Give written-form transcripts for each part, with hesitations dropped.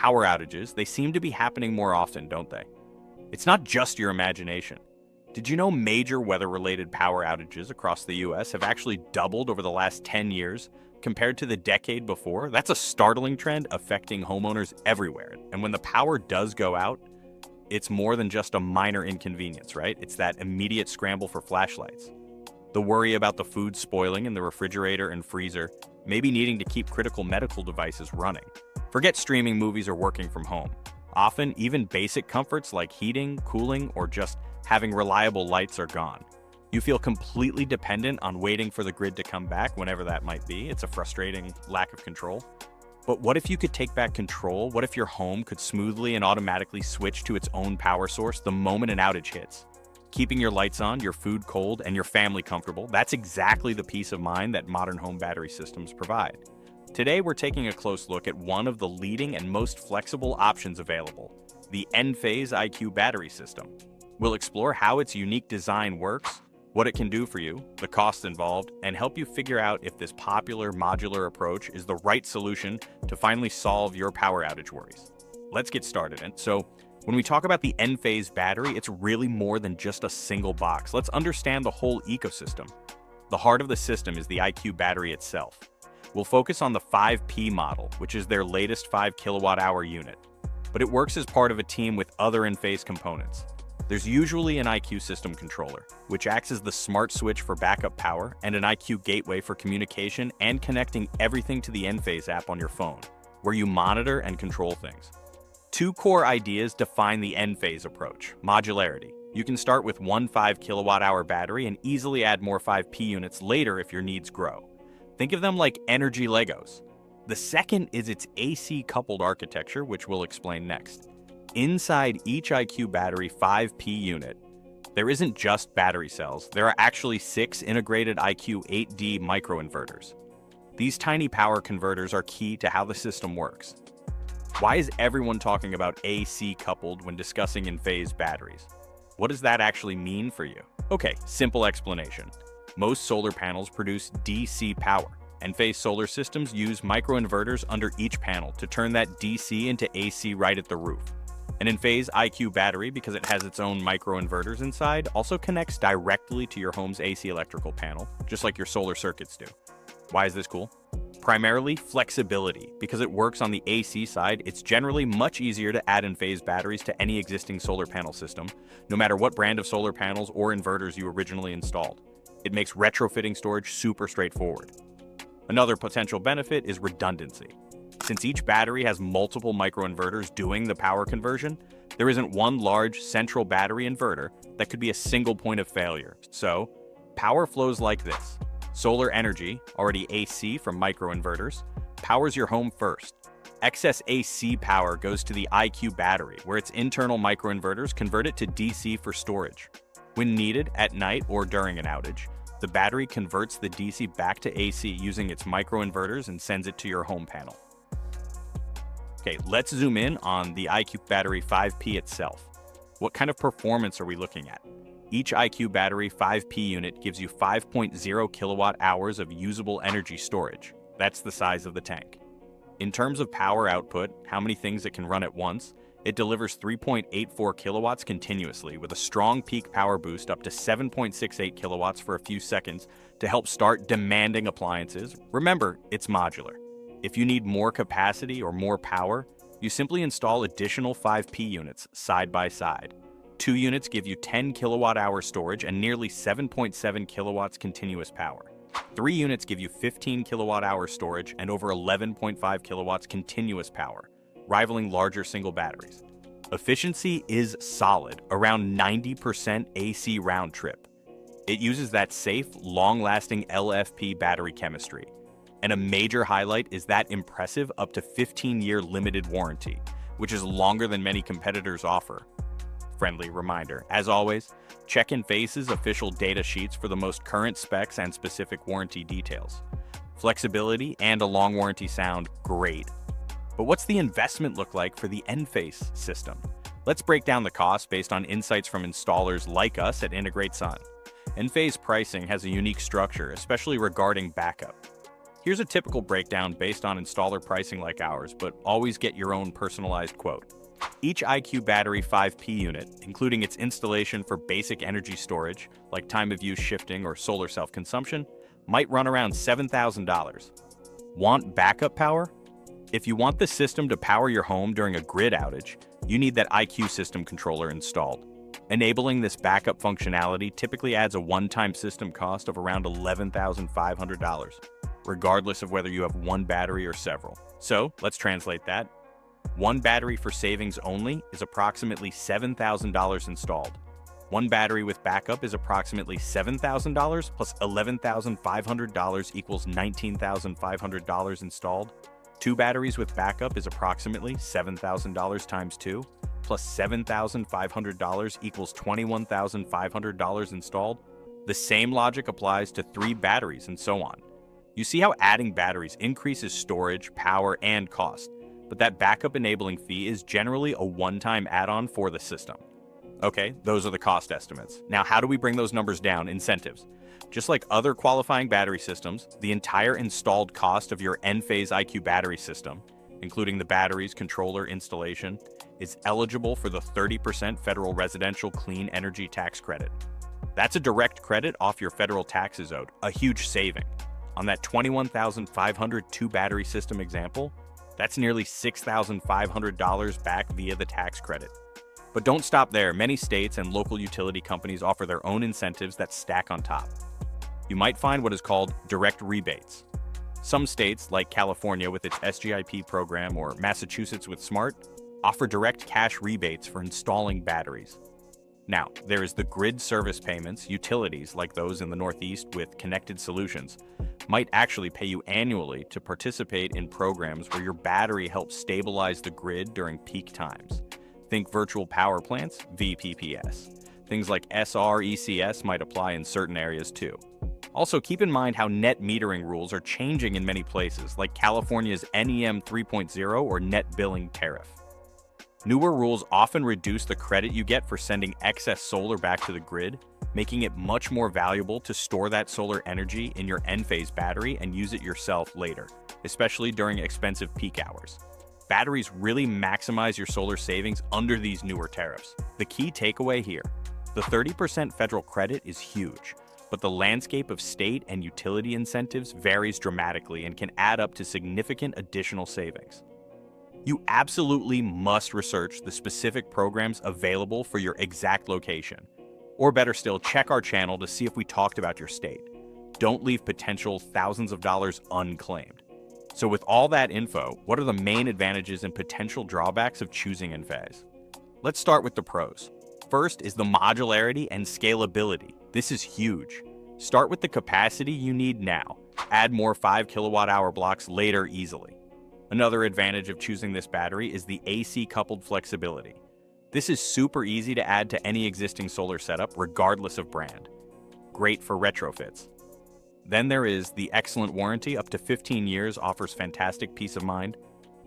power outages, they seem to be happening more often, don't they? It's not just your imagination. Did you know major weather-related power outages across the US have actually doubled over the last 10 years compared to the decade before? That's a startling trend affecting homeowners everywhere. And when the power does go out, it's more than just a minor inconvenience, right? It's that immediate scramble for flashlights. The worry about the food spoiling in the refrigerator and freezer, maybe needing to keep critical medical devices running. Forget streaming movies or working from home. Often, even basic comforts like heating, cooling, or just having reliable lights are gone. You feel completely dependent on waiting for the grid to come back, whenever that might be. It's a frustrating lack of control. But what if you could take back control? What if your home could smoothly and automatically switch to its own power source the moment an outage hits? Keeping your lights on, your food cold, and your family comfortable, that's exactly the peace of mind that modern home battery systems provide. Today, we're taking a close look at one of the leading and most flexible options available, the Enphase IQ Battery System. We'll explore how its unique design works, what it can do for you, the costs involved, and help you figure out if this popular modular approach is the right solution to finally solve your power outage worries. Let's get started. And so, when we talk about the Enphase battery, it's really more than just a single box. Let's understand the whole ecosystem. The heart of the system is the IQ battery itself. We'll focus on the 5P model, which is their latest 5 kilowatt-hour unit. But it works as part of a team with other Enphase components. There's usually an IQ system controller, which acts as the smart switch for backup power, and an IQ gateway for communication and connecting everything to the Enphase app on your phone, where you monitor and control things. Two core ideas define the Enphase approach: modularity. You can start with one 5 kilowatt-hour battery and easily add more 5P units later if your needs grow. Think of them like energy Legos. The second is its AC-coupled architecture, which we'll explain next. Inside each IQ battery 5P unit, there isn't just battery cells. There are actually 6 integrated IQ 8D microinverters. These tiny power converters are key to how the system works. Why is everyone talking about AC-coupled when discussing Enphase batteries? What does that actually mean for you? Okay, simple explanation. Most solar panels produce DC power. Enphase solar systems use microinverters under each panel to turn that DC into AC right at the roof. An Enphase IQ battery, because it has its own microinverters inside, also connects directly to your home's AC electrical panel, just like your solar circuits do. Why is this cool? Primarily flexibility. Because it works on the AC side, it's generally much easier to add Enphase batteries to any existing solar panel system, no matter what brand of solar panels or inverters you originally installed. It makes retrofitting storage super straightforward. Another potential benefit is redundancy. Since each battery has multiple microinverters doing the power conversion, there isn't one large central battery inverter that could be a single point of failure. So, power flows like this. Solar energy, already AC from microinverters, powers your home first. Excess AC power goes to the IQ battery, where its internal microinverters convert it to DC for storage. When needed, at night or during an outage, the battery converts the DC back to AC using its microinverters and sends it to your home panel. Okay, let's zoom in on the IQ Battery 5P itself. What kind of performance are we looking at? Each IQ Battery 5P unit gives you 5.0 kilowatt hours of usable energy storage. That's the size of the tank. In terms of power output, how many things it can run at once, it delivers 3.84 kilowatts continuously with a strong peak power boost up to 7.68 kilowatts for a few seconds to help start demanding appliances. Remember, it's modular. If you need more capacity or more power, you simply install additional 5P units side by side. 2 units give you 10 kilowatt-hour storage and nearly 7.7 kilowatts continuous power. 3 units give you 15 kilowatt-hour storage and over 11.5 kilowatts continuous power, rivaling larger single batteries. Efficiency is solid, around 90% AC round trip. It uses that safe, long-lasting LFP battery chemistry. And a major highlight is that impressive up to 15-year limited warranty, which is longer than many competitors offer. Friendly reminder, as always, check Enphase's official data sheets for the most current specs and specific warranty details. Flexibility and a long warranty sound great. But what's the investment look like for the Enphase system? Let's break down the cost based on insights from installers like us at Integrate Sun. Enphase pricing has a unique structure, especially regarding backup. Here's a typical breakdown based on installer pricing like ours, but always get your own personalized quote. Each IQ Battery 5P unit, including its installation for basic energy storage, like time of use shifting or solar self-consumption, might run around $7,000. Want backup power? If you want the system to power your home during a grid outage, you need that IQ system controller installed. Enabling this backup functionality typically adds a one-time system cost of around $11,500, regardless of whether you have one battery or several. So, let's translate that. One battery for savings only is approximately $7,000 installed. One battery with backup is approximately $7,000 plus $11,500 equals $19,500 installed. Two batteries with backup is approximately $7,000 times 2 plus $7,500 equals $21,500 installed. The same logic applies to 3 batteries and so on. You see how adding batteries increases storage, power, and cost, but that backup enabling fee is generally a one-time add-on for the system. Okay, those are the cost estimates. Now, how do we bring those numbers down? Incentives. Just like other qualifying battery systems, the entire installed cost of your Enphase IQ battery system, including the batteries, controller, installation, is eligible for the 30% federal residential clean energy tax credit. That's a direct credit off your federal taxes owed, a huge saving. On that $21,500 two-battery system example, that's nearly $6,500 back via the tax credit. But don't stop there. Many states and local utility companies offer their own incentives that stack on top. You might find what is called direct rebates. Some states, like California with its SGIP program or Massachusetts with SMART, offer direct cash rebates for installing batteries. Now, there is the grid service payments. Utilities, like those in the Northeast with Connected Solutions, might actually pay you annually to participate in programs where your battery helps stabilize the grid during peak times. Think virtual power plants, VPPS. Things like SRECS might apply in certain areas too. Also, keep in mind how net metering rules are changing in many places, like California's NEM 3.0 or net billing tariff. Newer rules often reduce the credit you get for sending excess solar back to the grid, making it much more valuable to store that solar energy in your Enphase battery and use it yourself later, especially during expensive peak hours. Batteries really maximize your solar savings under these newer tariffs. The key takeaway here: the 30% federal credit is huge, but the landscape of state and utility incentives varies dramatically and can add up to significant additional savings. You absolutely must research the specific programs available for your exact location. Or better still, check our channel to see if we talked about your state. Don't leave potential thousands of dollars unclaimed. So with all that info, what are the main advantages and potential drawbacks of choosing Enphase? Let's start with the pros. First is the modularity and scalability. This is huge. Start with the capacity you need now. Add more 5 kilowatt-hour blocks later easily. Another advantage of choosing this battery is the AC coupled flexibility. This is super easy to add to any existing solar setup, regardless of brand. Great for retrofits. Then there is the excellent warranty. Up to 15 years offers fantastic peace of mind.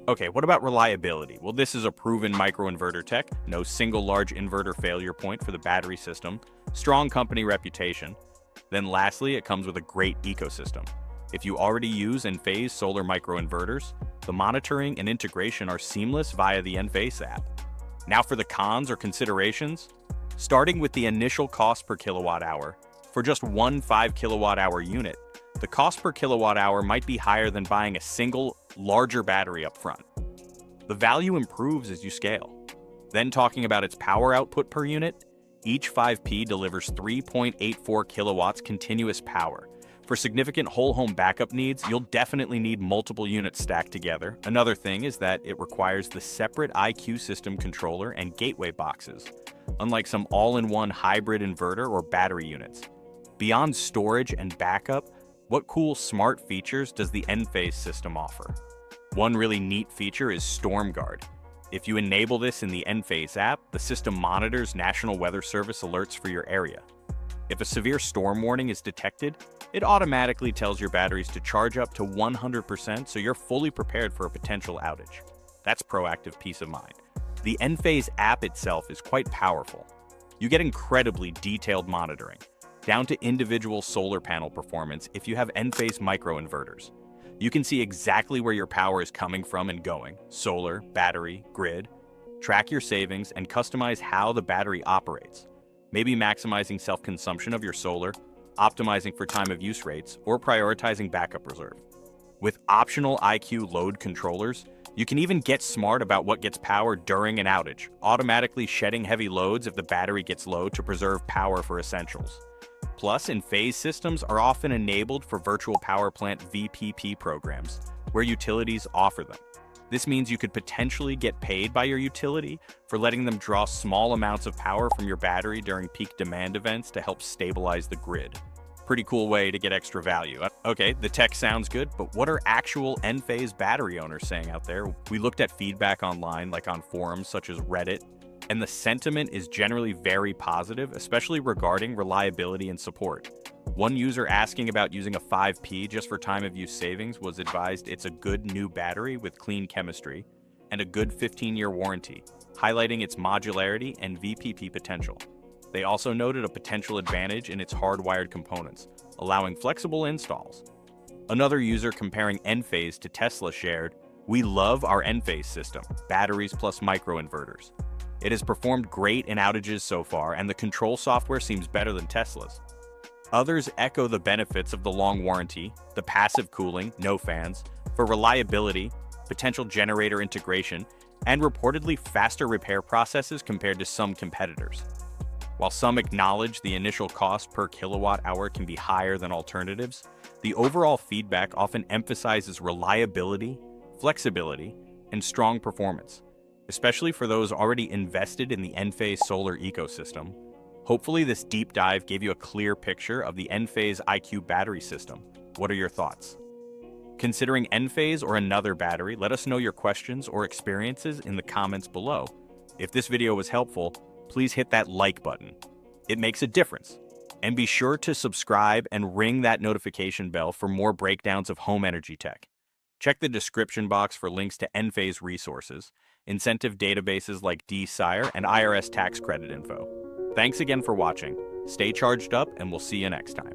Okay, what about reliability? Well, this is a proven microinverter tech. No single large inverter failure point for the battery system. Strong company reputation. Then lastly, it comes with a great ecosystem. If you already use Enphase solar microinverters, the monitoring and integration are seamless via the Enphase app. Now for the cons or considerations. Starting with the initial cost per kilowatt hour. For just one 5 kilowatt hour unit, the cost per kilowatt hour might be higher than buying a single, larger battery up front. The value improves as you scale. Then talking about its power output per unit, each 5P delivers 3.84 kilowatts continuous power. For significant whole home backup needs, you'll definitely need multiple units stacked together. Another thing is that it requires the separate IQ system controller and gateway boxes, unlike some all-in-one hybrid inverter or battery units. Beyond storage and backup, what cool smart features does the Enphase system offer? One really neat feature is Storm Guard. If you enable this in the Enphase app, the system monitors National Weather Service alerts for your area. If a severe storm warning is detected, it automatically tells your batteries to charge up to 100% so you're fully prepared for a potential outage. That's proactive peace of mind. The Enphase app itself is quite powerful. You get incredibly detailed monitoring, down to individual solar panel performance if you have Enphase microinverters. You can see exactly where your power is coming from and going: solar, battery, grid. Track your savings and customize how the battery operates. Maybe maximizing self-consumption of your solar, optimizing for time of use rates, or prioritizing backup reserve. With optional IQ load controllers, you can even get smart about what gets power during an outage, automatically shedding heavy loads if the battery gets low to preserve power for essentials. Plus, Enphase systems are often enabled for virtual power plant VPP programs, where utilities offer them. This means you could potentially get paid by your utility for letting them draw small amounts of power from your battery during peak demand events to help stabilize the grid. Pretty cool way to get extra value. Okay, the tech sounds good, but what are actual Enphase battery owners saying out there? We looked at feedback online, like on forums such as Reddit, and the sentiment is generally very positive, especially regarding reliability and support. One user asking about using a 5P just for time of use savings was advised it's a good new battery with clean chemistry and a good 15-year warranty, highlighting its modularity and VPP potential. They also noted a potential advantage in its hardwired components, allowing flexible installs. Another user comparing Enphase to Tesla shared, "We love our Enphase system, batteries plus microinverters. It has performed great in outages so far, and the control software seems better than Tesla's." Others echo the benefits of the long warranty, the passive cooling, no fans, for reliability, potential generator integration, and reportedly faster repair processes compared to some competitors. While some acknowledge the initial cost per kilowatt hour can be higher than alternatives, the overall feedback often emphasizes reliability, flexibility, and strong performance, especially for those already invested in the Enphase solar ecosystem. Hopefully this deep dive gave you a clear picture of the Enphase IQ battery system. What are your thoughts? Considering Enphase or another battery, let us know your questions or experiences in the comments below. If this video was helpful, please hit that like button. It makes a difference. And be sure to subscribe and ring that notification bell for more breakdowns of home energy tech. Check the description box for links to Enphase resources, incentive databases like DSIRE, and IRS tax credit info. Thanks again for watching. Stay charged up, and we'll see you next time.